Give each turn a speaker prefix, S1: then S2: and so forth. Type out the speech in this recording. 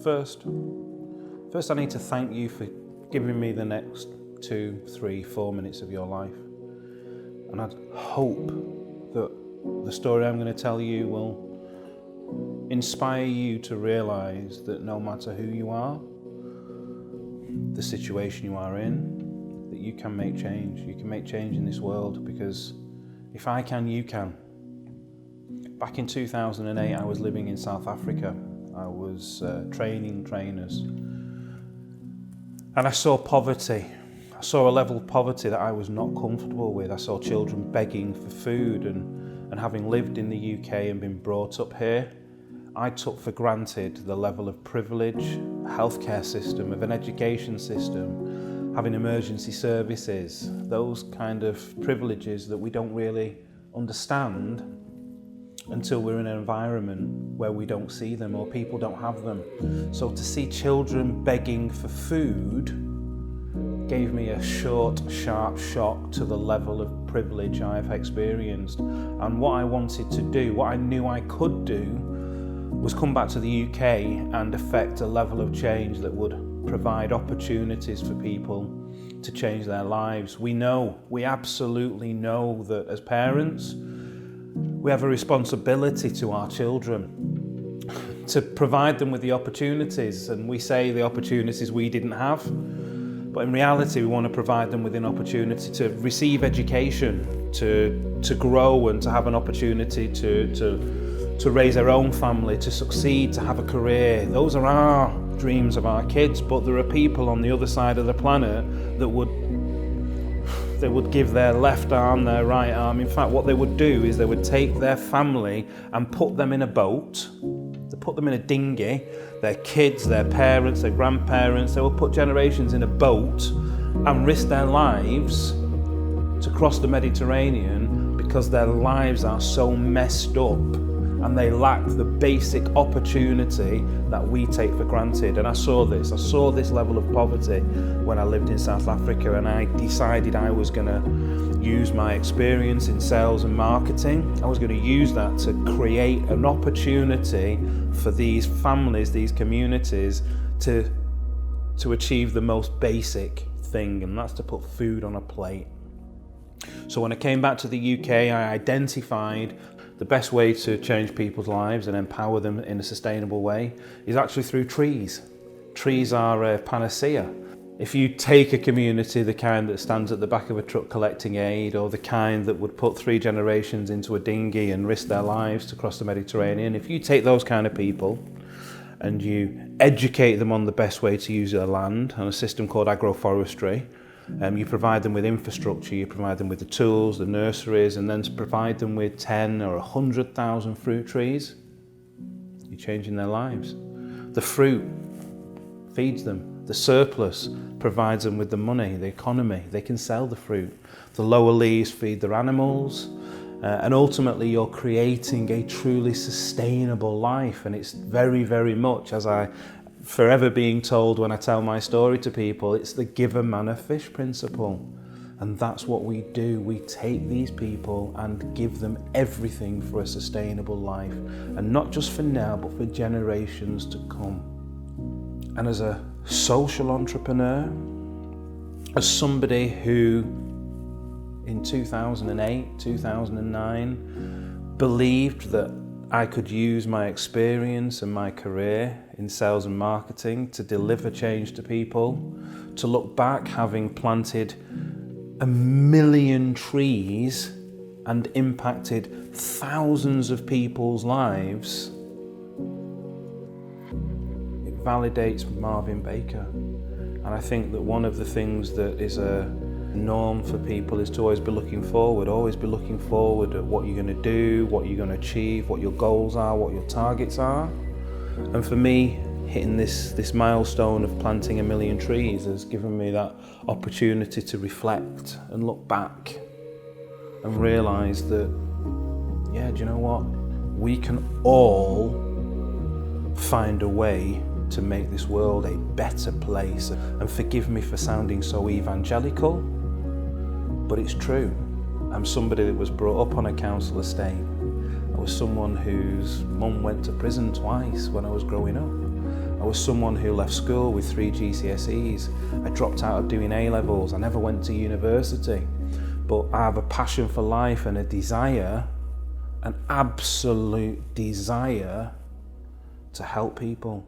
S1: First, I need to thank you for giving me the next 2, 3, 4 minutes of your life. And I hope that the story I'm going to tell you will inspire you to realise that no matter who you are, the situation you are in, that you can make change. You can make change in this world, because if I can, you can. Back in 2008, I was living in South Africa. I was training trainers. And I saw poverty. I saw a level of poverty that I was not comfortable with. I saw children begging for food, and having lived in the UK and been brought up here, I took for granted the level of privilege, healthcare system, of an education system, having emergency services, those kind of privileges that we don't really understand until we're in an environment where we don't see them or people don't have them. So to see children begging for food gave me a short, sharp shock to the level of privilege I've experienced. And what I wanted to do, what I knew I could do, was come back to the UK and affect a level of change that would provide opportunities for people to change their lives. We absolutely know that as parents, we have a responsibility to our children to provide them with the opportunities, and we say the opportunities we didn't have, but in reality we want to provide them with an opportunity to receive education, to grow and to have an opportunity to raise their own family, to succeed, to have a career. Those are our dreams of our kids, but there are people on the other side of the planet that would give their left arm, their right arm. In fact, what they would do is they would take their family and put them in a boat. They put them in a dinghy, their kids, their parents, their grandparents. They would put generations in a boat and risk their lives to cross the Mediterranean because their lives are so messed up and they lack the basic opportunity that we take for granted. And I saw this level of poverty when I lived in South Africa, and I decided I was going to use my experience in sales and marketing. I was going to use that to create an opportunity for these families, these communities, to achieve the most basic thing, and that's to put food on a plate. So when I came back to the UK, I identified the best way to change people's lives and empower them in a sustainable way is actually through trees. Trees are a panacea. If you take a community, the kind that stands at the back of a truck collecting aid, or the kind that would put 3 generations into a dinghy and risk their lives to cross the Mediterranean, if you take those kind of people and you educate them on the best way to use their land on a system called agroforestry, you provide them with infrastructure, you provide them with the tools, the nurseries, and then to provide them with 10 or 100,000 fruit trees, you're changing their lives. The fruit feeds them. The surplus provides them with the money, the economy. They can sell the fruit. The lower leaves feed their animals. And ultimately you're creating a truly sustainable life. And it's very, very much, as I forever being told when I tell my story to people, it's the give a man a fish principle. And that's what we do. We take these people and give them everything for a sustainable life. And not just for now, but for generations to come. And as a social entrepreneur, as somebody who in 2008, 2009, believed that I could use my experience and my career in sales and marketing to deliver change to people, to look back having planted 1 million trees and impacted thousands of people's lives, it validates Marvin Baker. And I think that one of the things that is a norm for people is to always be looking forward at what you're going to do, what you're going to achieve, what your goals are, what your targets are. And for me, hitting this milestone of planting 1 million trees has given me that opportunity to reflect and look back and realise that, yeah, do you know what? We can all find a way to make this world a better place. And forgive me for sounding so evangelical, but it's true. I'm somebody that was brought up on a council estate. I was someone whose mum went to prison twice when I was growing up. I was someone who left school with 3 GCSEs. I dropped out of doing A-levels. I never went to university. But I have a passion for life and a desire, an absolute desire to help people.